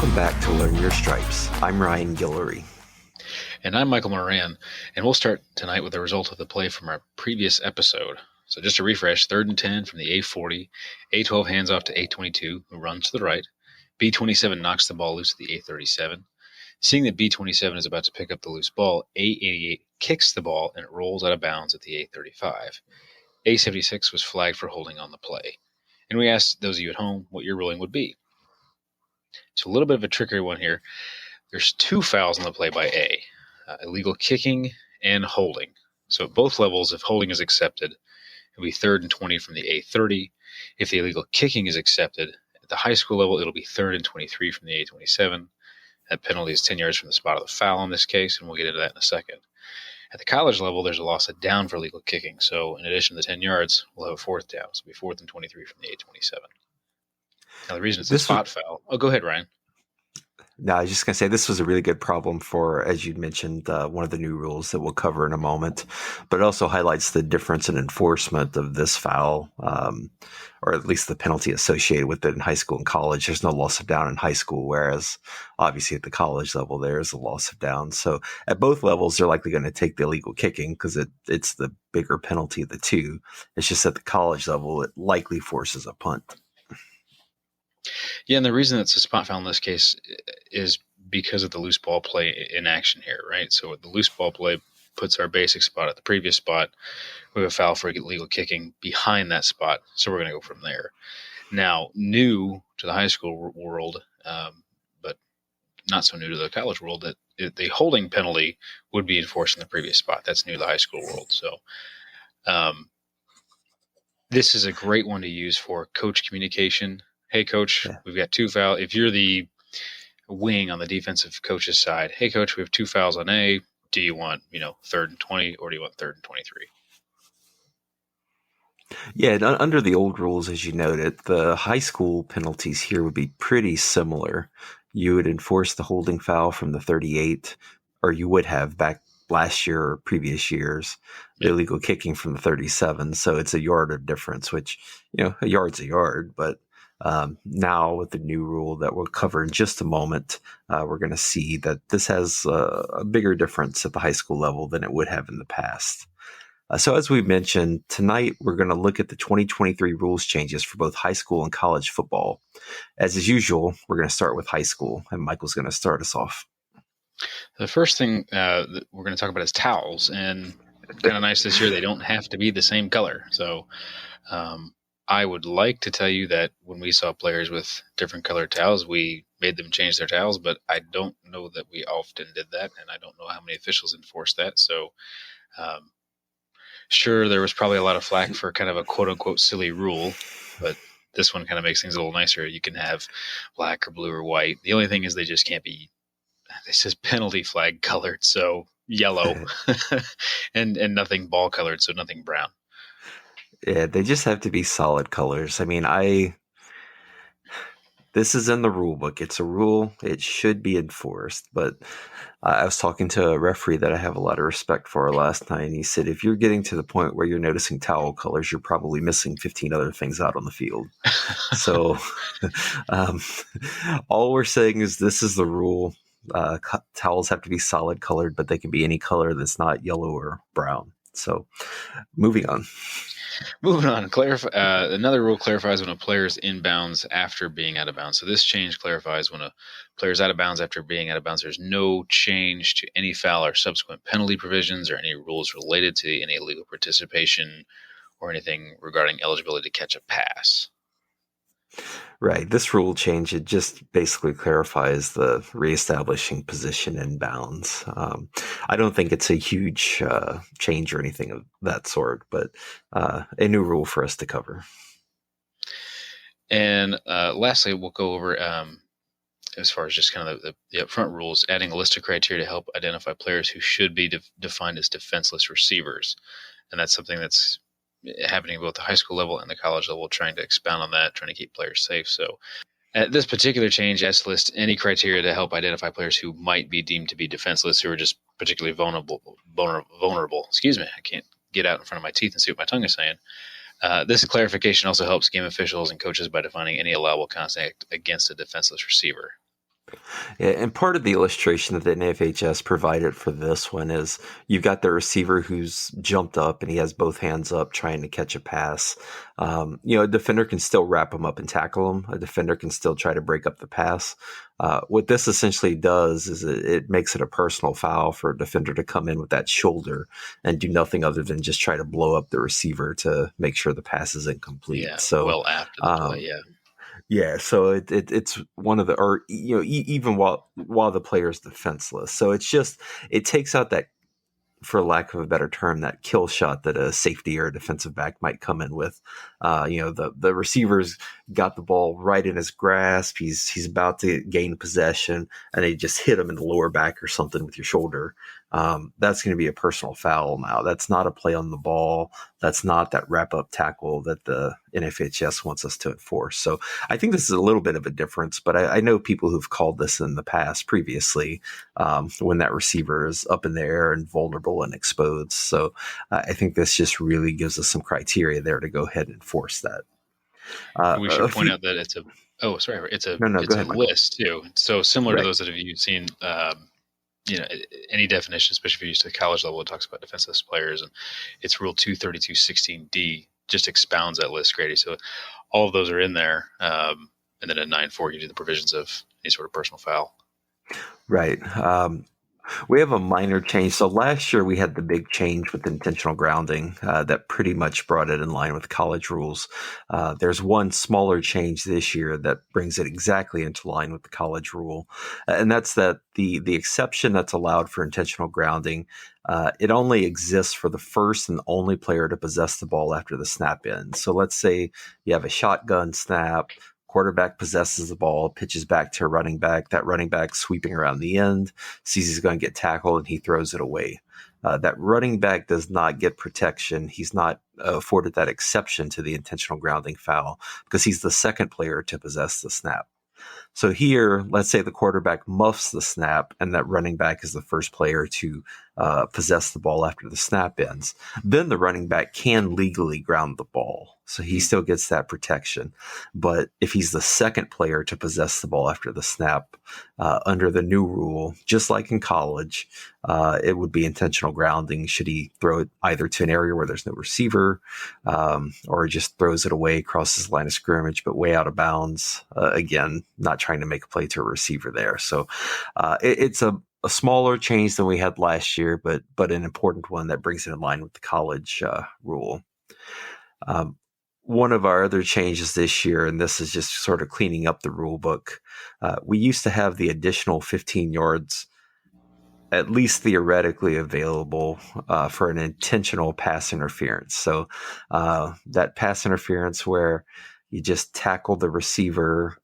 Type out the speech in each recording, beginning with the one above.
Welcome back to Learn Your Stripes. I'm Ryan Guillory. And I'm Michael Moran, and we'll start tonight with the result of the play from our previous episode. So just to refresh, 3rd and 10 from the A40, A12 hands off to A22, who runs to the right. B27 knocks the ball loose at the A37. Seeing that B27 is about to pick up the loose ball, A88 kicks the ball and it rolls out of bounds at the A35. A76 was flagged for holding on the play. And we asked those of you at home what your ruling would be. So a little bit of a trickier one here. There's 2 fouls on the play by A. Illegal kicking and holding. So at both levels, if holding is accepted, it'll be 3rd and 20 from the A30. If the illegal kicking is accepted, at the high school level, it'll be 3rd and 23 from the A27. That penalty is 10 yards from the spot of the foul in this case, and we'll get into that in a second. At the college level, there's a loss of down for illegal kicking. So in addition to the 10 yards, we'll have a 4th down. So it'll be 4th and 23 from the A27. Now the reason it's a spot foul. Oh, go ahead, Ryan. No, I was just going to say this was a really good problem for, as you mentioned, one of the new rules that we'll cover in a moment, but it also highlights the difference in enforcement of this foul, or at least the penalty associated with it in high school and college. There's no loss of down in high school, whereas obviously at the college level, there is a loss of down. So at both levels, they're likely going to take the illegal kicking because it's the bigger penalty of the two. It's just at the college level, it likely forces a punt. Yeah, and the reason it's a spot foul in this case is because of the loose ball play in action here, right? So the loose ball play puts our basic spot at the previous spot. We have a foul for illegal kicking behind that spot, so we're going to go from there. Now, new to the high school world, but not so new to the college world, that the holding penalty would be enforced in the previous spot. That's new to the high school world. So this is a great one to use for coach communication. Hey, coach, We've got 2 fouls. If you're the wing on the defensive coach's side, hey, coach, we have 2 fouls on A. Do you want, 3rd and 20 or do you want 3rd and 23? Yeah, under the old rules, as you noted, the high school penalties here would be pretty similar. You would enforce the holding foul from the 38, or you would have back last year or previous years, the illegal kicking from the 37. So it's a yard of difference, which, a yard's a yard, but now with the new rule that we'll cover in just a moment, we're going to see that this has a bigger difference at the high school level than it would have in the past. So as we mentioned, tonight we're going to look at the 2023 rules changes for both high school and college football. As is usual, we're going to start with high school, and Michael's going to start us off. The first thing that we're going to talk about is towels, and kind of nice this year, they don't have to be the same color. So I would like to tell you that when we saw players with different colored towels, we made them change their towels, but I don't know that we often did that, and I don't know how many officials enforced that. So sure, there was probably a lot of flack for kind of a quote-unquote silly rule, but this one kind of makes things a little nicer. You can have black or blue or white. The only thing is they just can't be, this says penalty flag colored, so yellow, and nothing ball colored, so nothing brown. Yeah, they just have to be solid colors. I mean, this is in the rule book. It's a rule. It should be enforced. But I was talking to a referee that I have a lot of respect for last night, and he said, if you're getting to the point where you're noticing towel colors, you're probably missing 15 other things out on the field. So all we're saying is this is the rule. Towels have to be solid colored, but they can be any color that's not yellow or brown. So moving on. Moving on, another rule clarifies when a player is inbounds after being out of bounds. So this change clarifies when a player is out of bounds after being out of bounds. There's no change to any foul or subsequent penalty provisions or any rules related to any illegal participation or anything regarding eligibility to catch a pass. Right. This rule change, it just basically clarifies the reestablishing position in bounds. I don't think it's a huge change or anything of that sort, but a new rule for us to cover. And lastly, we'll go over, as far as just kind of the upfront rules, adding a list of criteria to help identify players who should be defined as defenseless receivers. And that's something that's happening both the high school level and the college level, trying to expound on that, trying to keep players safe. So this particular change has to list any criteria to help identify players who might be deemed to be defenseless, who are just particularly vulnerable. Excuse me, I can't get out in front of my teeth and see what my tongue is saying. This clarification also helps game officials and coaches by defining any allowable contact against a defenseless receiver. Yeah, and part of the illustration that the NFHS provided for this one is you've got the receiver who's jumped up and he has both hands up trying to catch a pass. A defender can still wrap him up and tackle him. A defender can still try to break up the pass. What this essentially does is it makes it a personal foul for a defender to come in with that shoulder and do nothing other than just try to blow up the receiver to make sure the pass is incomplete. Yeah, So, well after the play, yeah. yeah, so it's one of the, or even while the player is defenseless. So it takes out that, for lack of a better term, that kill shot that a safety or a defensive back might come in with. The receiver's got the ball right in his grasp. He's about to gain possession, and they just hit him in the lower back or something with your shoulder. That's going to be a personal foul now. That's not a play on the ball. That's not that wrap up tackle that the NFHS wants us to enforce. So I think this is a little bit of a difference, but I know people who've called this in the past previously, when that receiver is up in the air and vulnerable and exposed. So I think this just really gives us some criteria there to go ahead and enforce that. We should point out that it's a go ahead, Michael. list too. So similar to Right. those that have you seen, any definition, especially if you're used to the college level, it talks about defenseless players, and it's Rule 232.16d just expounds that list, Grady. So all of those are in there, and then at 9.4 you do the provisions of any sort of personal foul. Right. We have a minor change. So last year we had the big change with intentional grounding that pretty much brought it in line with college rules. There's one smaller change this year that brings it exactly into line with the college rule, and that's that the exception that's allowed for intentional grounding, it only exists for the first and only player to possess the ball after the snap ends. So let's say you have a shotgun snap. Quarterback possesses the ball, pitches back to a running back. That running back sweeping around the end, sees he's going to get tackled, and he throws it away. That running back does not get protection. He's not afforded that exception to the intentional grounding foul because he's the second player to possess the snap. So here, let's say the quarterback muffs the snap and that running back is the first player to possess the ball after the snap ends. Then the running back can legally ground the ball. So he still gets that protection. But if he's the second player to possess the ball after the snap, under the new rule, just like in college, it would be intentional grounding should he throw it either to an area where there's no receiver, or just throws it away, crosses the line of scrimmage, but way out of bounds. Again, not trying to make a play to a receiver there. So it's a smaller change than we had last year, but an important one that brings it in line with the college rule. One of our other changes this year, and this is just sort of cleaning up the rule book, we used to have the additional 15 yards at least theoretically available for an intentional pass interference. So that pass interference where you just tackle the receiver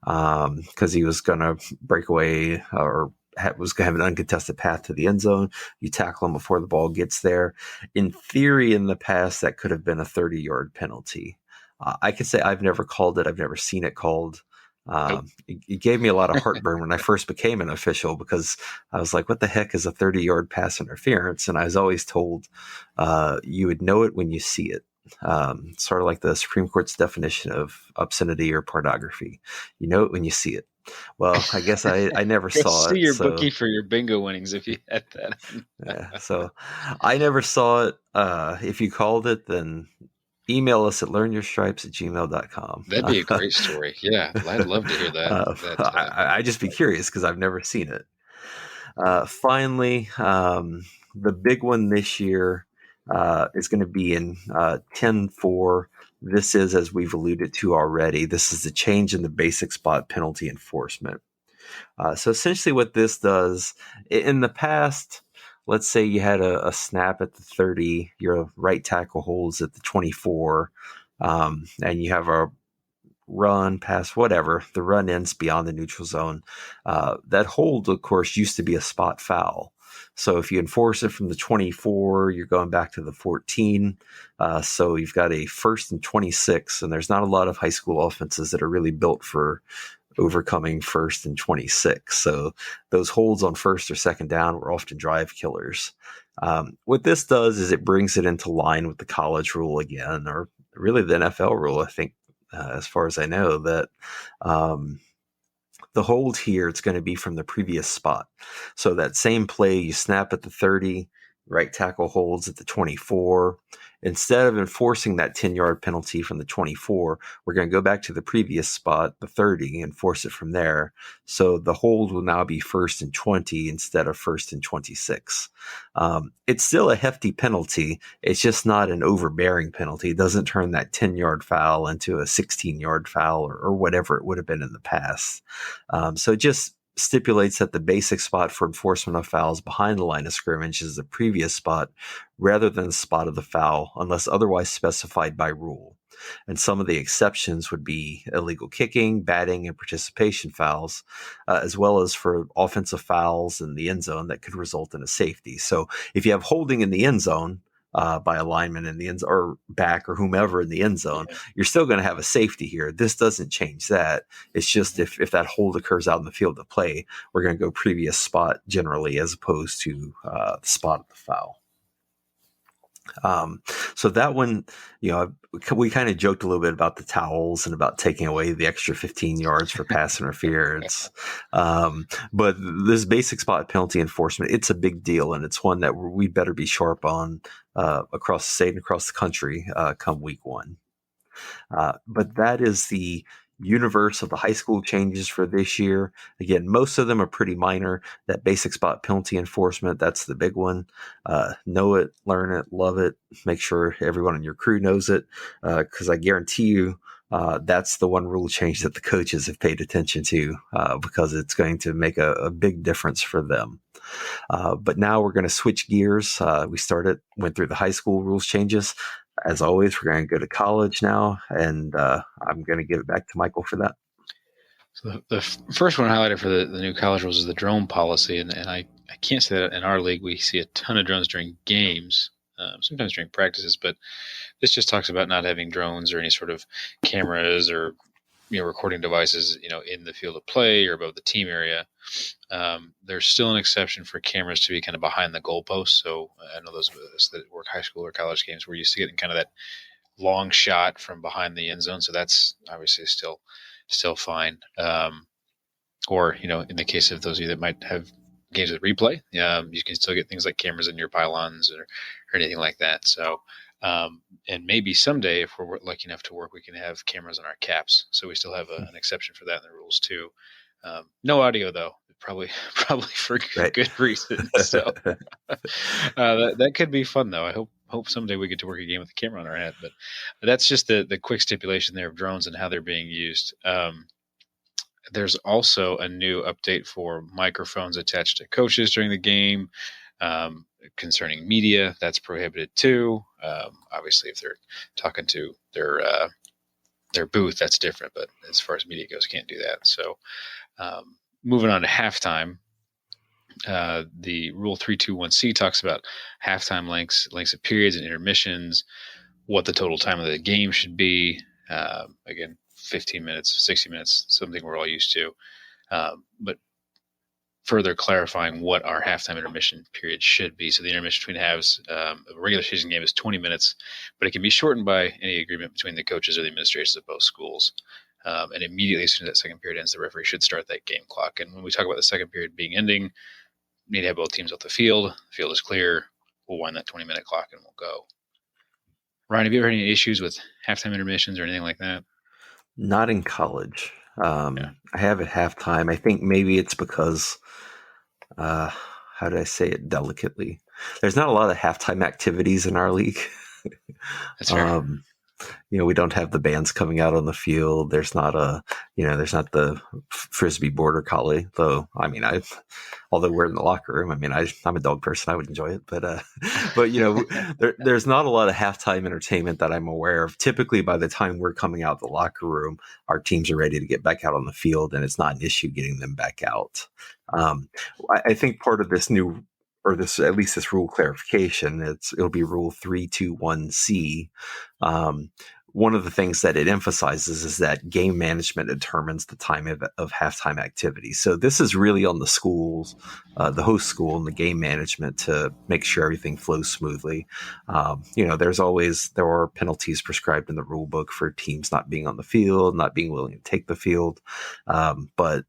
because he was going to break away or was going to have an uncontested path to the end zone. You tackle him before the ball gets there. In theory, in the past, that could have been a 30-yard penalty. I can say I've never called it. I've never seen it called. It gave me a lot of heartburn when I first became an official because I was like, what the heck is a 30-yard pass interference? And I was always told you would know it when you see it. Sort of like the Supreme Court's definition of obscenity or pornography. You know it when you see it. Well, I guess I never saw see it. your bookie for your bingo winnings if you had that. Yeah, so I never saw it. If you called it, then email us at learnyourstripes@gmail.com. That'd be a great story. Yeah, I'd love to hear that. I'd just be curious because I've never seen it. Finally, the big one this year is going to be in 10-4. This is, as we've alluded to already, this is the change in the basic spot penalty enforcement. So essentially what this does, in the past, let's say you had a snap at the 30, your right tackle holds at the 24, and you have a run, pass, whatever, the run ends beyond the neutral zone. That hold, of course, used to be a spot foul. So if you enforce it from the 24, you're going back to the 14. So you've got a 1st and 26, and there's not a lot of high school offenses that are really built for overcoming 1st and 26. So those holds on 1st or 2nd down were often drive killers. What this does is it brings it into line with the college rule again, or really the NFL rule, I think, as far as I know, that The hold here, it's going to be from the previous spot. So that same play, you snap at the 30, right tackle holds at the 24. Instead of enforcing that 10-yard penalty from the 24, we're going to go back to the previous spot, the 30, and force it from there. So the hold will now be 1st and 20 instead of 1st and 26. It's still a hefty penalty. It's just not an overbearing penalty. It doesn't turn that 10-yard foul into a 16-yard foul or whatever it would have been in the past. So it just stipulates that the basic spot for enforcement of fouls behind the line of scrimmage is the previous spot rather than the spot of the foul unless otherwise specified by rule. And some of the exceptions would be illegal kicking, batting, and participation fouls, as well as for offensive fouls in the end zone that could result in a safety. So if you have holding in the end zone, by a lineman in the end zone or back or whomever in the end zone, you're still going to have a safety here. This doesn't change that. It's just if that hold occurs out in the field of play, we're going to go previous spot generally as opposed to the spot of the foul. So that one, we kind of joked a little bit about the towels and about taking away the extra 15 yards for pass interference. But this basic spot penalty enforcement, it's a big deal, and it's one that we better be sharp on across the state and across the country come week 1. But that is the universe of the high school changes for this year. Again, most of them are pretty minor. That basic spot penalty enforcement, that's the big one. Know it, learn it, love it. Make sure everyone in your crew knows it, because I guarantee you that's the one rule change that the coaches have paid attention to, because it's going to make a big difference for them. But now we're going to switch gears. We went through the high school rules changes. As always, we're going to go to college now, and I'm going to give it back to Michael for that. So the first one highlighted for the new college rules is the drone policy, and I can't say that in our league we see a ton of drones during games, sometimes during practices, but this just talks about not having drones or any sort of cameras or recording devices in the field of play or above the team area. There's still an exception for cameras to be kind of behind the goalpost. So I know those of us that work high school or college games where you see getting kind of that long shot from behind the end zone. So that's obviously still fine. Or in the case of those of you that might have games with replay, you can still get things like cameras in your pylons or anything like that. So and maybe someday, if we're lucky enough to work, we can have cameras on our caps. So we still have an exception for that in the rules too. No audio though, probably for good reason. So that could be fun though. I hope someday we get to work a game with a camera on our head. But that's just the quick stipulation there of drones and how they're being used. There's also a new update for microphones attached to coaches during the game. Concerning media, that's prohibited too. Obviously, if they're talking to their booth, that's different. But as far as media goes, can't do that. So, moving on to halftime, the Rule 321C talks about halftime lengths of periods and intermissions, what the total time of the game should be. Again, 15 minutes, 60 minutes, something we're all used to. But further clarifying what our halftime intermission period should be. So the intermission between halves of a regular season game is 20 minutes, but it can be shortened by any agreement between the coaches or the administrators of both schools. And immediately as soon as that second period ends, the referee should start that game clock. And when we talk about the second period ending, we need to have both teams off the field. The field is clear. We'll wind that 20-minute clock and we'll go. Ryan, have you ever had any issues with halftime intermissions or anything like that? Not in college. I have at halftime. I think maybe it's because, how do I say it delicately? There's not a lot of halftime activities in our league. That's fair. We don't have the bands coming out on the field. There's not there's not the Frisbee border collie, though. I mean, although we're in the locker room, I mean, I'm a dog person. I would enjoy it, but there's not a lot of halftime entertainment that I'm aware of. Typically, by the time we're coming out of the locker room, our teams are ready to get back out on the field, and it's not an issue getting them back out. I think part of this new, or at least this rule clarification, it'll be Rule 321C, one of the things that it emphasizes is that game management determines the time of halftime activity. So this is really on the schools, the host school, and the game management to make sure everything flows smoothly. There are penalties prescribed in the rule book for teams not being on the field, not being willing to take the field, but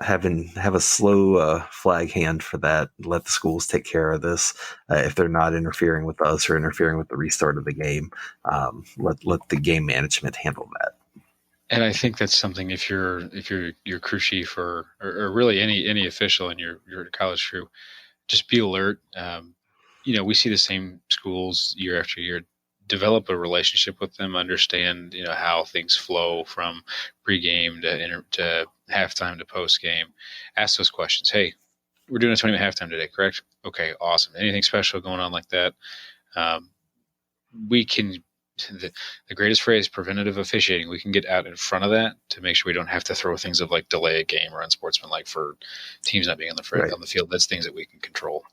have a slow flag hand for that. Let the schools take care of this. If they're not interfering with us or interfering with the restart of the game, let the game management handle that. And I think that's something if you're your crew chief or really any official in your college crew, just be alert. We see the same schools year after year. Develop a relationship with them, understand how things flow from pregame to halftime to postgame. Ask those questions. Hey, we're doing a 20-minute halftime today, correct? Okay, awesome. Anything special going on like that? We can. The greatest phrase, preventative officiating. We can get out in front of that to make sure we don't have to throw things of like delay a game or unsportsmanlike for teams not being on the field. That's things that we can control.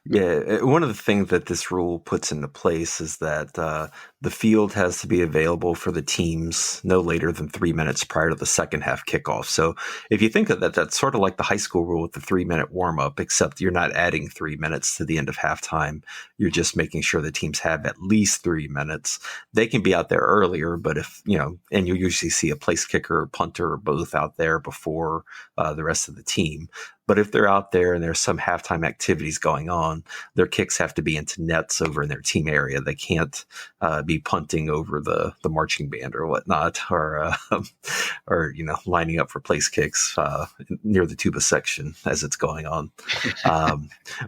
Yeah, one of the things that this rule puts into place is that the field has to be available for the teams no later than 3 minutes prior to the second half kickoff. So if you think of that, that's sort of like the high school rule with the 3-minute warm up, except you're not adding 3 minutes to the end of halftime. You're just making sure the teams have at least 3 minutes. They can be out there earlier, but and you usually see a place kicker or punter or both out there before the rest of the team. But if they're out there and there's some halftime activities going on, their kicks have to be into nets over in their team area. They can't be punting over the marching band or whatnot, or lining up for place kicks near the tuba section as it's going on.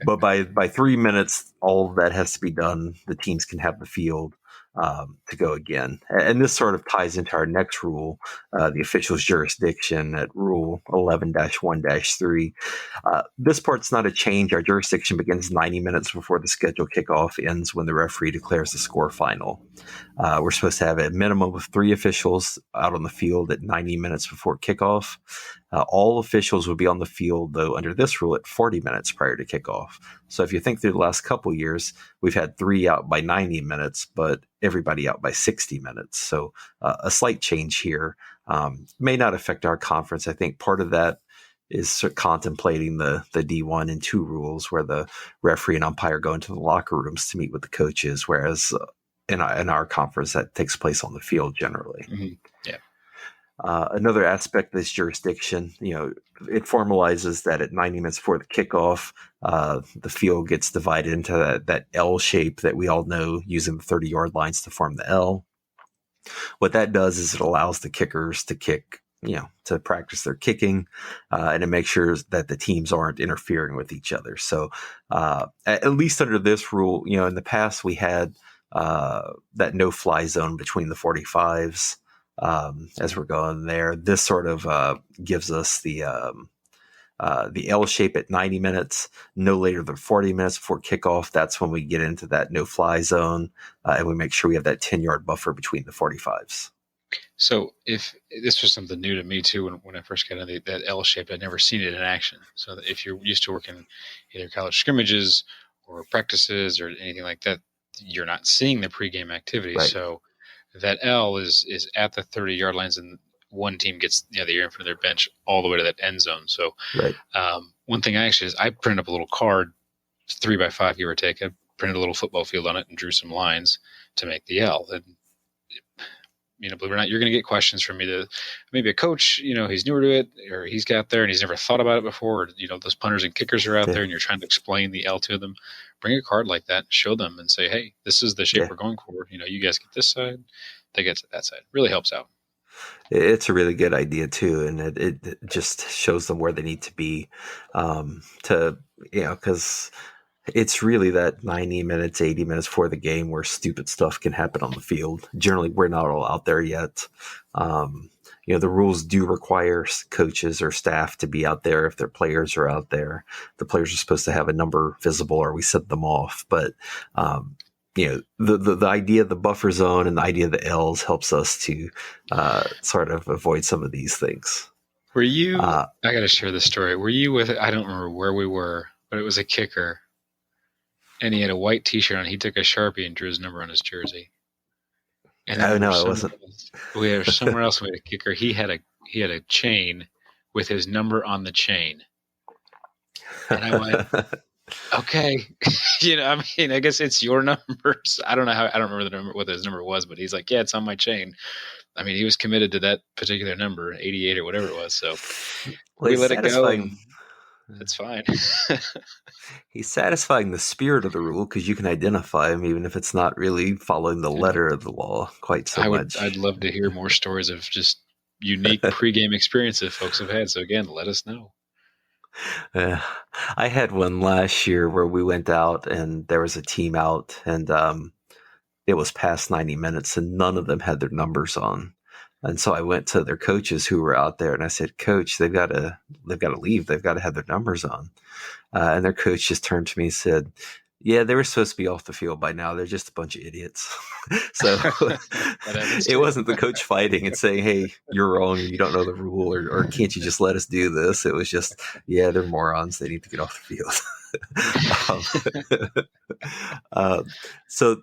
But by 3 minutes, all of that has to be done. The teams can have the field to go again. And this sort of ties into our next rule, the official's jurisdiction at Rule 11-1-3. This part's not a change. Our jurisdiction begins 90 minutes before the scheduled kickoff, ends when the referee declares the score final. We're supposed to have a minimum of 3 officials out on the field at 90 minutes before kickoff. All officials will be on the field, though, under this rule at 40 minutes prior to kickoff. So if you think through the last couple of years, we've had 3 out by 90 minutes, but everybody out by 60 minutes. So a slight change here may not affect our conference. I think part of that is contemplating the D1 and 2 rules where the referee and umpire go into the locker rooms to meet with the coaches, whereas in our conference that takes place on the field generally. Mm-hmm. Yeah. Another aspect of this jurisdiction, it formalizes that at 90 minutes before the kickoff, the field gets divided into that L shape that we all know, using the 30-yard lines to form the L. What that does is it allows the kickers to kick, to practice their kicking, and it makes sure that the teams aren't interfering with each other. So at least under this rule, in the past we had that no-fly zone between the 45s. As we're going there, this sort of gives us the L shape at 90 minutes, no later than 40 minutes before kickoff. That's when we get into that no-fly zone, and we make sure we have that 10-yard buffer between the 45s. So if this was something new to me too, when I first got into that L shape, I'd never seen it in action. So if you're used to working either college scrimmages or practices or anything like that, you're not seeing the pregame activity. Right. So that L is at the 30-yard lines, and one team gets the other in front of their bench all the way to that end zone. So right. One thing I printed up a little card, 3x5, give or take. I printed a little football field on it and drew some lines to make the L. And believe it or not, you're going to get questions from me to maybe a coach, he's newer to it, or he's got there and he's never thought about it before. Or, those punters and kickers are out there and you're trying to explain the L to them. Bring a card like that, show them and say, hey, this is the shape we're going for. You guys get this side, they get to that side. Really helps out. It's a really good idea too. And it just shows them where they need to be because it's really that 90 minutes, 80 minutes before the game where stupid stuff can happen on the field. Generally, we're not all out there yet. The rules do require coaches or staff to be out there if their players are out there. The players are supposed to have a number visible or we set them off. But, the idea of the buffer zone and the idea of the L's helps us to sort of avoid some of these things. Were you, I got to share this story. Were you with, I don't remember where we were, but it was a kicker. And he had a white T-shirt on. He took a Sharpie and drew his number on his jersey. And then Oh we were no, it somewhere wasn't. else. We were somewhere else. We had a kicker. He had a chain with his number on the chain, and I went, okay, I mean, I guess it's your numbers. I don't know how. I don't remember the number what his number was, but he's like, yeah, it's on my chain. I mean, he was committed to that particular number, 88 or whatever it was. So Well, we he's let it go, satisfying. and that's fine. He's satisfying the spirit of the rule because you can identify him even if it's not really following the Yeah. letter of the law quite so I'd much. love to hear more stories of just unique pregame experiences folks have had. So again, let us know. Uh, I had one last year where we went out and there was a team out, and it was past 90 minutes and none of them had their numbers on. And so I went to their coaches who were out there and I said, Coach, they've got to leave. They've got to have their numbers on. And their coach just turned to me and said, yeah, they were supposed to be off the field by now. They're just a bunch of idiots. So That happens it too. wasn't the coach fighting and saying, hey, you're wrong, you don't know the rule, or can't you just let us do this? It was just, yeah, they're morons. They need to get off the field. So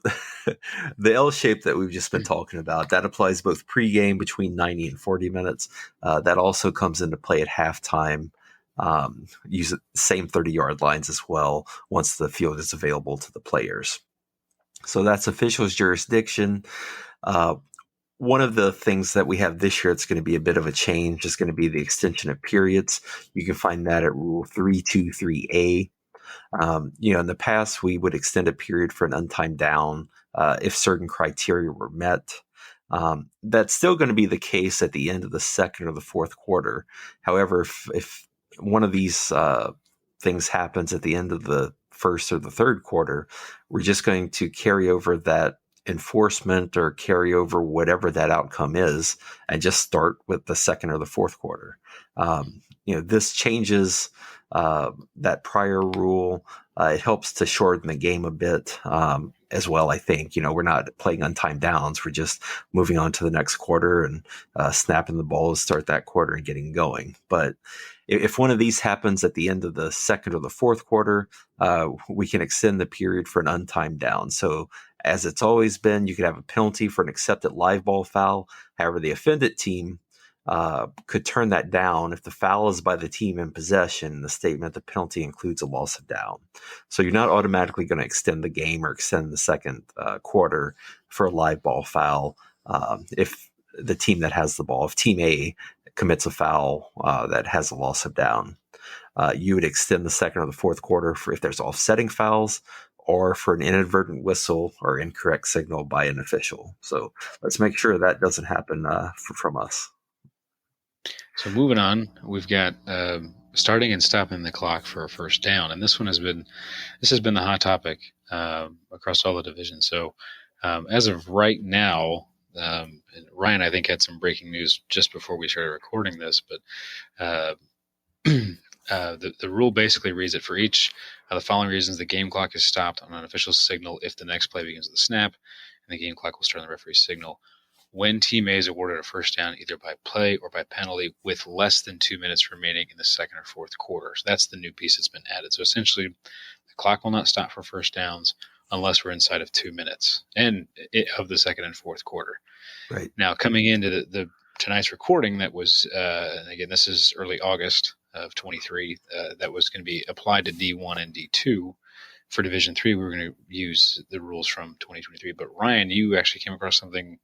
the L shape that we've just been talking about, that applies both pregame between 90 and 40 minutes. That also comes into play at halftime. Use the same 30-yard lines as well once the field is available to the players. So that's officials' jurisdiction. One of the things that we have this year that's going to be a bit of a change is going to be the extension of periods. You can find that at Rule 323A. In the past, we would extend a period for an untimed down if certain criteria were met. That's still going to be the case at the end of the second or the fourth quarter. However, if one of these things happens at the end of the first or the third quarter, we're just going to carry over that enforcement or carry over whatever that outcome is and just start with the second or the fourth quarter. This changes that prior rule. It helps to shorten the game a bit as well, I think. We're not playing untimed downs. We're just moving on to the next quarter and snapping the ball to start that quarter and getting going. But if one of these happens at the end of the second or the fourth quarter, we can extend the period for an untimed down. So as it's always been, you could have a penalty for an accepted live ball foul. However, the offended team could turn that down if the foul is by the team in possession. In the statement, the penalty includes a loss of down. So you're not automatically going to extend the game or extend the second quarter for a live ball foul if the team that has the ball, if Team A commits a foul that has a loss of down. You would extend the second or the fourth quarter for if there's offsetting fouls or for an inadvertent whistle or incorrect signal by an official. So let's make sure that doesn't happen from us. So moving on, we've got starting and stopping the clock for a first down, and this has been the hot topic across all the divisions. So as of right now, and Ryan, I think, had some breaking news just before we started recording this, but the rule basically reads that for each of the following reasons, the game clock is stopped on an official signal if the next play begins with a snap, and the game clock will start on the referee's signal when Team A is awarded a first down either by play or by penalty with less than 2 minutes remaining in the second or fourth quarter. So that's the new piece that's been added. So essentially, the clock will not stop for first downs unless we're inside of 2 minutes of the second and fourth quarter. Right. Now, coming into the tonight's recording, that was, again, this is early August of 23, that was going to be applied to D1 and D2. For Division 3, we were going to use the rules from 2023. But Ryan, you actually came across something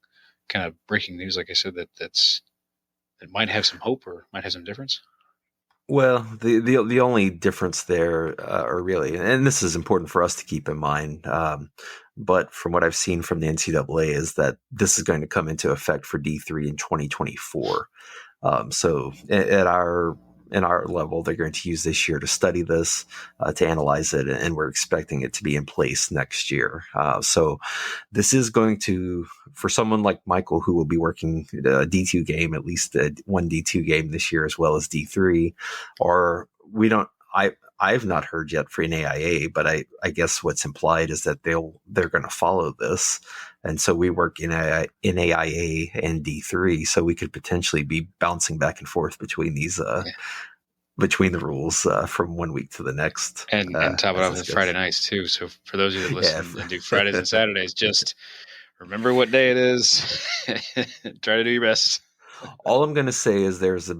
kind of breaking news, like I said, that might have some hope or might have some difference. Well, the only difference there, or really, and this is important for us to keep in mind, but from what I've seen from the NCAA is that this is going to come into effect for D3 in 2024. So in our level, they're going to use this year to study this, to analyze it, and we're expecting it to be in place next year. So this is going to, for someone like Michael, who will be working a D2 game, at least one D2 game this year, as well as D3, or I've not heard yet for NAIA, but I guess what's implied is that they're going to follow this. And so we work in NAIA and D3, so we could potentially be bouncing back and forth between these between the rules from 1 week to the next. And top it off with Friday nights too. So for those of you that listen and do Fridays and Saturdays, just Remember what day it is. Try to do your best. All I'm going to say is there's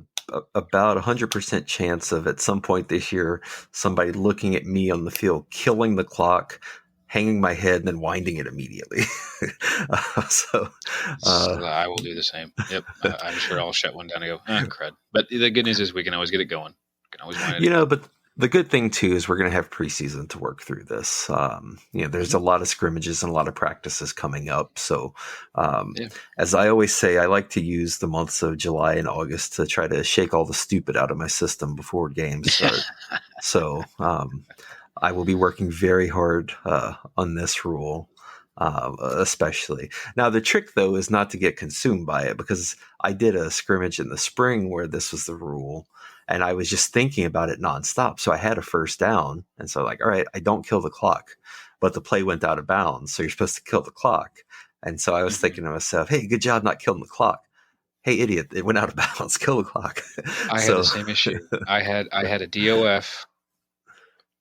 about 100% chance of at some point this year somebody looking at me on the field, killing the clock, hanging my head, and then winding it immediately. So I will do the same. Yep, I'm sure I'll shut one down and go, crud. But the good news is we can always get it going. We can always wind it. You know, but the good thing too is we're going to have preseason to work through this. There's a lot of scrimmages and a lot of practices coming up. So, as I always say, I like to use the months of July and August to try to shake all the stupid out of my system before games start. So, I will be working very hard on this rule. Especially now, the trick though is not to get consumed by it, because I did a scrimmage in the spring where this was the rule, and I was just thinking about it nonstop. So I had a first down, and so like, all right, I don't kill the clock, but the play went out of bounds, so you're supposed to kill the clock. And so I was thinking to myself, hey, good job not killing the clock. Hey, idiot, it went out of bounds. Kill the clock. I had the same issue. I had a DOF.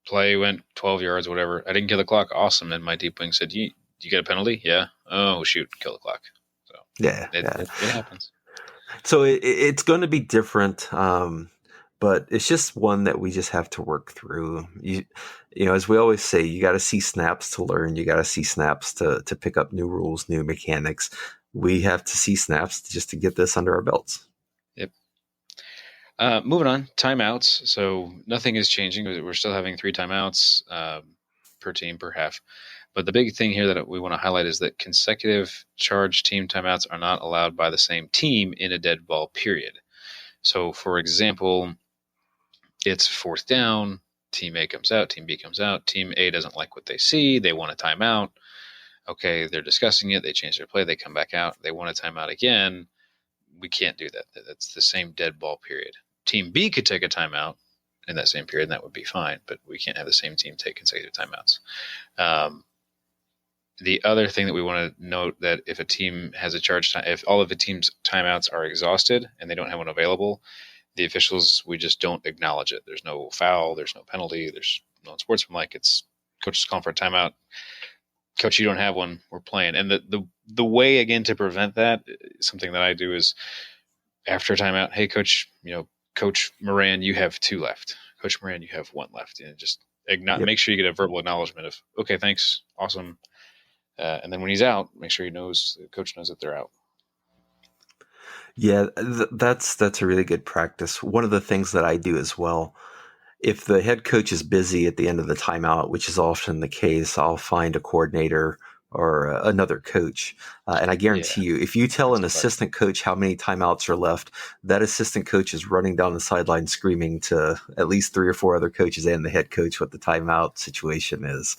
Play went 12 yards, whatever. I didn't kill the clock. Awesome. And my deep wing said, you get a penalty? Yeah. Oh, shoot. Kill the clock. So yeah, it happens. So it's going to be different, but it's just one that we just have to work through. You know, as we always say, you got to see snaps to learn. You got to see snaps to pick up new rules, new mechanics. We have to see snaps just to get this under our belts. Yep. Moving on, timeouts. So nothing is changing. We're still having 3 timeouts per team, per half. But the big thing here that we want to highlight is that consecutive charge team timeouts are not allowed by the same team in a dead ball period. So, for example, it's 4th down, team A comes out, team B comes out, team A doesn't like what they see, they want a timeout. Okay, they're discussing it, they change their play, they come back out, they want a timeout again. We can't do that. That's the same dead ball period. Team B could take a timeout in that same period, and that would be fine, but we can't have the same team take consecutive timeouts. The other thing that we want to note, that if a team has a charge time, if all of the team's timeouts are exhausted and they don't have one available, the officials, we just don't acknowledge it. There's no foul, there's no penalty, there's no unsportsmanlike. It's coach is calling for a timeout. Coach, you don't have one. We're playing. And the way, again, to prevent that, something that I do is after a timeout, hey, coach, Coach Moran, you have 2 left. Coach Moran, you have 1 left. And just make sure you get a verbal acknowledgement of, okay, thanks, awesome. And then when he's out, make sure the coach knows that they're out. Yeah, that's a really good practice. One of the things that I do as well, if the head coach is busy at the end of the timeout, which is often the case, I'll find a coordinator or another coach. And I guarantee you, if you tell an assistant coach how many timeouts are left, that assistant coach is running down the sideline screaming to at least 3 or 4 other coaches and the head coach what the timeout situation is.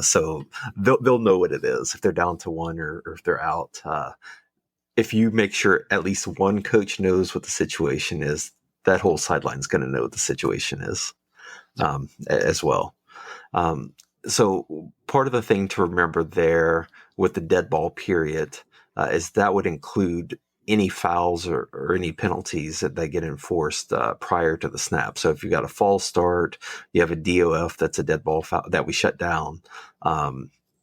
So they'll know what it is if they're down to 1 or if they're out. If you make sure at least one coach knows what the situation is, that whole sideline is going to know what the situation is as well. So part of the thing to remember there with the dead ball period is that would include any fouls or any penalties that get enforced prior to the snap. So if you got a false start, you have a DOF, that's a dead ball foul that we shut down.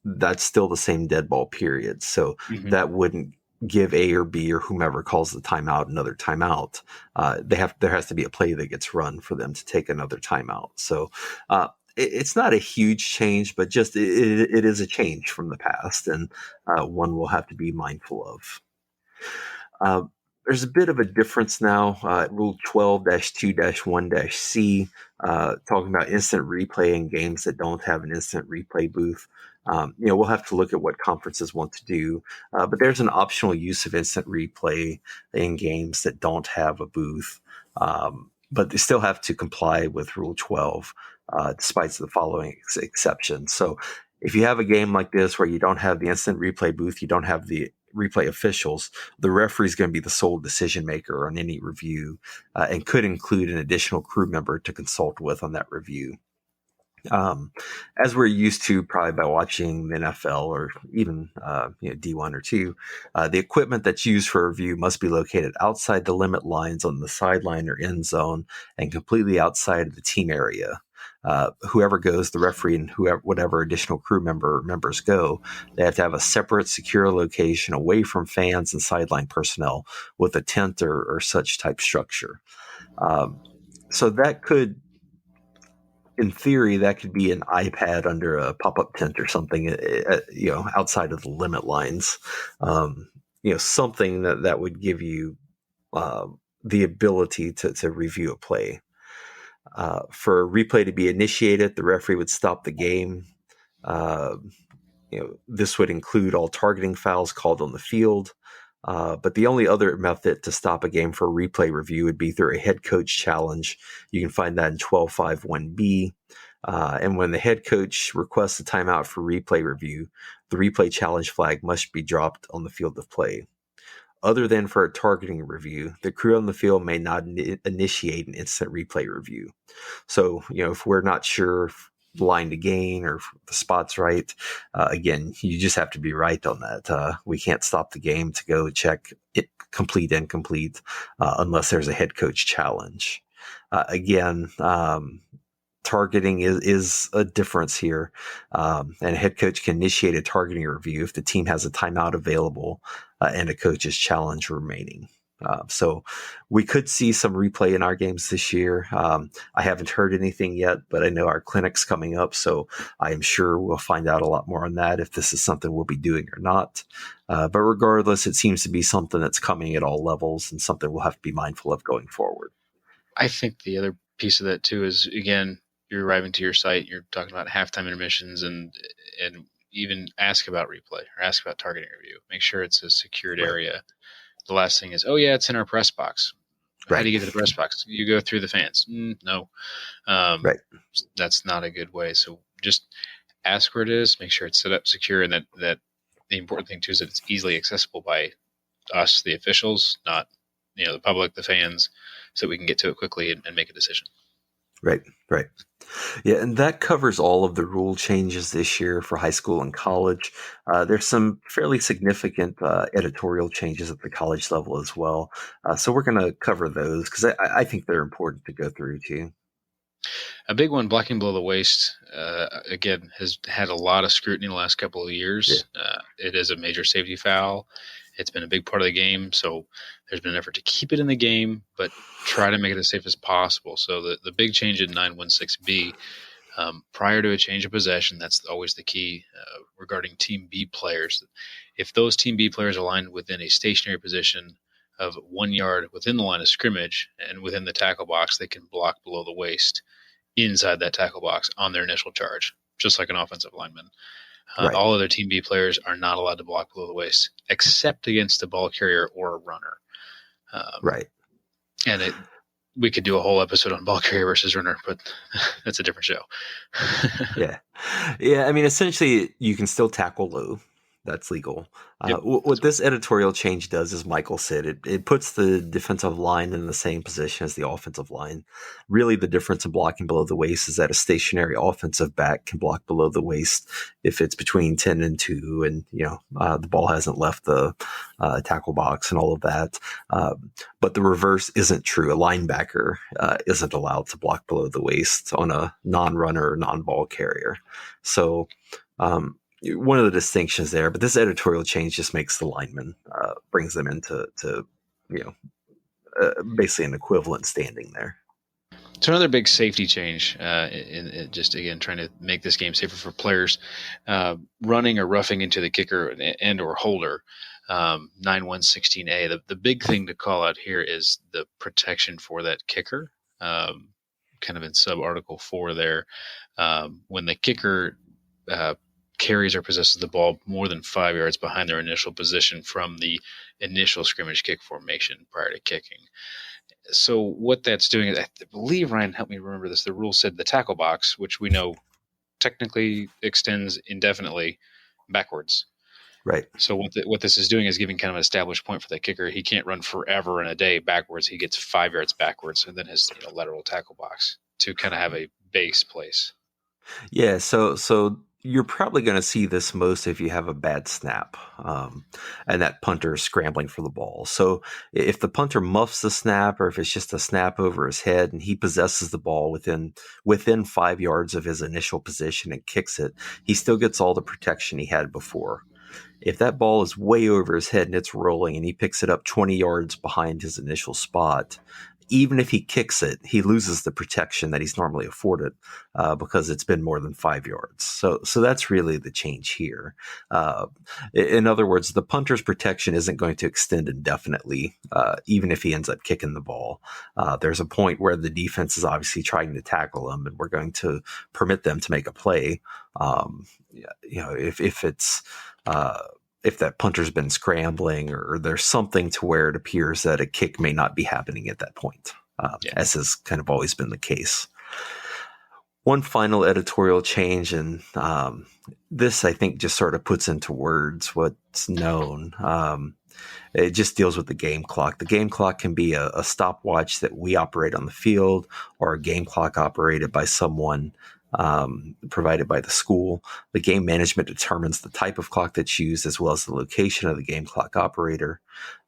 That's still the same dead ball period. So that wouldn't give A or B or whomever calls the timeout another timeout. There has to be a play that gets run for them to take another timeout. So it's not a huge change, but just it is a change from the past, and one we'll have to be mindful of. There's a bit of a difference now. Rule 12-2-1-C, talking about instant replay in games that don't have an instant replay booth. We'll have to look at what conferences want to do, but there's an optional use of instant replay in games that don't have a booth, but they still have to comply with Rule 12, despite the following exceptions. So if you have a game like this where you don't have the instant replay booth, you don't have the replay officials, the referee is going to be the sole decision maker on any review, and could include an additional crew member to consult with on that review. As we're used to probably by watching the NFL or even D1 or 2, the equipment that's used for review must be located outside the limit lines on the sideline or end zone and completely outside of the team area. whoever goes, the referee and whatever additional crew members go, they have to have a separate secure location away from fans and sideline personnel with a tent or such type structure. So that could, in theory, that could be an iPad under a pop-up tent or something, outside of the limit lines. Something that would give you the ability to review a play. For a replay to be initiated, the referee would stop the game. This would include all targeting fouls called on the field. But the only other method to stop a game for a replay review would be through a head coach challenge. You can find that in 12.5.1b. And when the head coach requests a timeout for replay review, the replay challenge flag must be dropped on the field of play. Other than for a targeting review, the crew on the field may not initiate an instant replay review. So, if we're not sure if the line to gain or if the spot's right, again, you just have to be right on that. We can't stop the game to go check it complete, incomplete, unless there's a head coach challenge. Targeting is a difference here. And a head coach can initiate a targeting review if the team has a timeout available and a coach's challenge remaining. So we could see some replay in our games this year. I haven't heard anything yet, but I know our clinic's coming up, so I am sure we'll find out a lot more on that, if this is something we'll be doing or not. But regardless, it seems to be something that's coming at all levels and something we'll have to be mindful of going forward. I think the other piece of that too is, again, you're arriving to your site, you're talking about halftime intermissions, and even ask about replay or ask about targeting review. Make sure it's a secured area. The last thing is, it's in our press box. How do you get to the press box? You go through the fans. No. That's not a good way. So just ask where it is, make sure it's set up secure, and that the important thing too is that it's easily accessible by us, the officials, not the public, the fans, so we can get to it quickly and make a decision. Right. Yeah, and that covers all of the rule changes this year for high school and college. There's some fairly significant editorial changes at the college level as well. So we're going to cover those because I think they're important to go through too. A big one, blocking below the waist, again, has had a lot of scrutiny in the last couple of years. Yeah. It is a major safety foul. It's been a big part of the game, so there's been an effort to keep it in the game, but try to make it as safe as possible. So the big change in 916B, prior to a change of possession, that's always the key regarding Team B players. If those Team B players are aligned within a stationary position of 1 yard within the line of scrimmage and within the tackle box, they can block below the waist inside that tackle box on their initial charge, just like an offensive lineman. All other Team B players are not allowed to block below the waist, except against a ball carrier or a runner. And we could do a whole episode on ball carrier versus runner, but that's a different show. Yeah. I mean, essentially, you can still tackle low. That's legal. What this editorial change does, as Michael said, it puts the defensive line in the same position as the offensive line. Really, the difference in blocking below the waist is that a stationary offensive back can block below the waist if it's between 10 and 2 and, the ball hasn't left the tackle box and all of that. But the reverse isn't true. A linebacker isn't allowed to block below the waist on a non-runner or non-ball carrier. So, one of the distinctions there, but this editorial change just makes the linemen, brings them into basically an equivalent standing there. So another big safety change, in just again trying to make this game safer for players, running or roughing into the kicker and or holder. 9116A. The big thing to call out here is the protection for that kicker, kind of in sub Article 4 there. When the kicker carries or possesses the ball more than 5 yards behind their initial position from the initial scrimmage kick formation prior to kicking. So what that's doing is, I believe, Ryan, help me remember this, the rule said the tackle box, which we know technically extends indefinitely backwards. Right. So what this is doing is giving kind of an established point for that kicker. He can't run forever in a day backwards. He gets 5 yards backwards and then his lateral tackle box to kind of have a base place. Yeah, so You're probably going to see this most if you have a bad snap, and that punter is scrambling for the ball. So if the punter muffs the snap, or if it's just a snap over his head and he possesses the ball within 5 yards of his initial position and kicks it, he still gets all the protection he had before. If that ball is way over his head and it's rolling and he picks it up 20 yards behind his initial spot, even if he kicks it, he loses the protection that he's normally afforded because it's been more than 5 yards. So that's really the change here. In other words, the punter's protection isn't going to extend indefinitely, even if he ends up kicking the ball. There's a point where the defense is obviously trying to tackle him, and we're going to permit them to make a play. If that punter's been scrambling, or there's something to where it appears that a kick may not be happening at that point, as has kind of always been the case. One final editorial change, and this I think just sort of puts into words what's known. It just deals with the game clock. The game clock can be a stopwatch that we operate on the field, or a game clock operated by someone provided by the school. The game management determines the type of clock that's used, as well as the location of the game clock operator.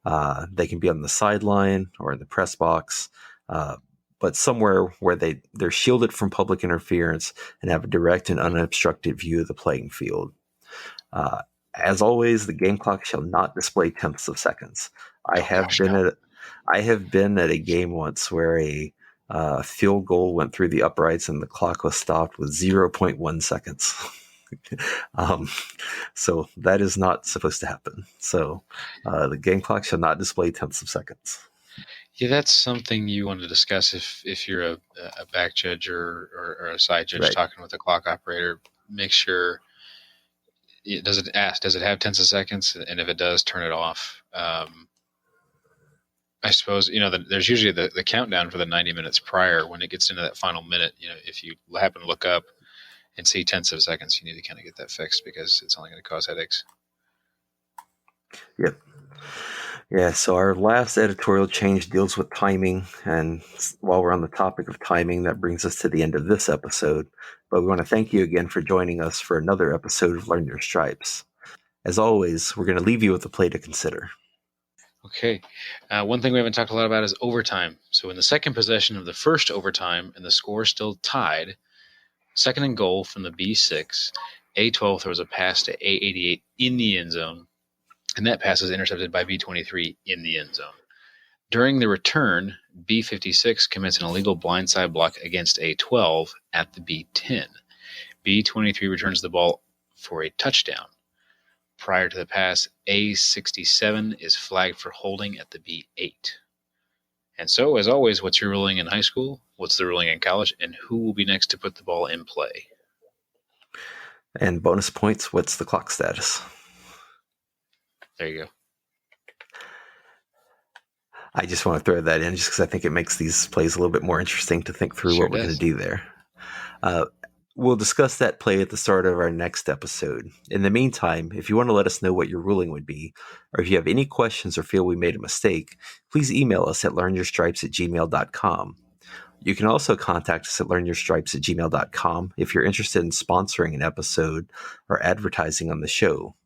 They can be on the sideline or in the press box, but somewhere where they're shielded from public interference and have a direct and unobstructed view of the playing field. As always, the game clock shall not display tenths of seconds. I have been at a game once where a field goal went through the uprights and the clock was stopped with 0.1 seconds. So that is not supposed to happen. So the game clock shall not display tenths of seconds. Yeah, that's something you want to discuss if you're a back judge or a side judge, right, talking with a clock operator. Make sure, does it have tenths of seconds? And if it does, turn it off. I suppose, there's usually the countdown for the 90 minutes prior. When it gets into that final minute, if you happen to look up and see tenths of seconds, you need to kind of get that fixed, because it's only going to cause headaches. Yep. Yeah, so our last editorial change deals with timing. And while we're on the topic of timing, that brings us to the end of this episode. But we want to thank you again for joining us for another episode of Learn Your Stripes. As always, we're going to leave you with a play to consider. Okay. One thing we haven't talked a lot about is overtime. So in the second possession of the first overtime, and the score still tied, 2nd and goal from the B6, A12 throws a pass to A88 in the end zone, and that pass is intercepted by B23 in the end zone. During the return, B56 commits an illegal blindside block against A12 at the B10. B23 returns the ball for a touchdown. Prior to the pass, A67 is flagged for holding at the B8. And so, as always, what's your ruling in high school? What's the ruling in college? And who will be next to put the ball in play? And bonus points, what's the clock status? There you go. I just want to throw that in just because I think it makes these plays a little bit more interesting to think through what we're going to do there. We'll discuss that play at the start of our next episode. In the meantime, if you want to let us know what your ruling would be, or if you have any questions or feel we made a mistake, please email us at learnyourstripes@gmail.com. You can also contact us at learnyourstripes@gmail.com if you're interested in sponsoring an episode or advertising on the show.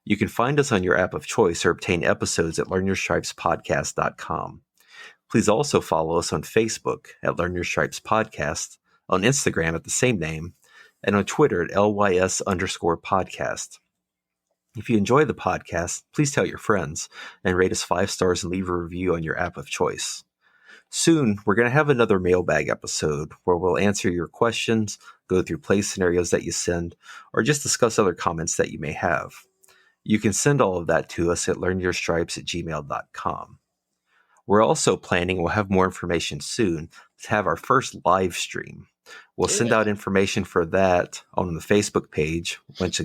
You can find us on your app of choice or obtain episodes at learnyourstripespodcast.com. Please also follow us on Facebook at Learn Your Stripes Podcast, on Instagram at the same name, and on Twitter at LYS_podcast. If you enjoy the podcast, please tell your friends and rate us 5 stars and leave a review on your app of choice. Soon, we're going to have another mailbag episode where we'll answer your questions, go through play scenarios that you send, or just discuss other comments that you may have. You can send all of that to us at learnyourstripes@gmail.com. We're also planning, we'll have more information soon, to have our first live stream. We'll send out information for that on the Facebook page, which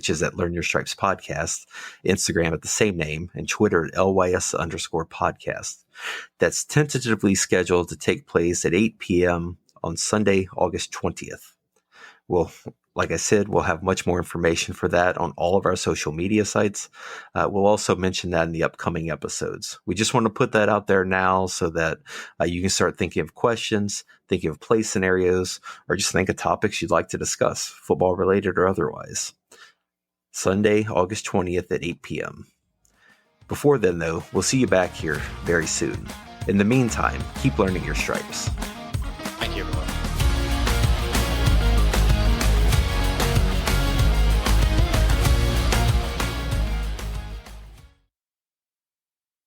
is at Learn Your Stripes Podcast, Instagram at the same name, and Twitter at LYS_podcast. That's tentatively scheduled to take place at 8 p.m. on Sunday, August 20th. Well, like I said, we'll have much more information for that on all of our social media sites. We'll also mention that in the upcoming episodes. We just want to put that out there now so that you can start thinking of questions, thinking of play scenarios, or just think of topics you'd like to discuss, football related or otherwise. Sunday, August 20th at 8 p.m. Before then, though, we'll see you back here very soon. In the meantime, keep learning your stripes.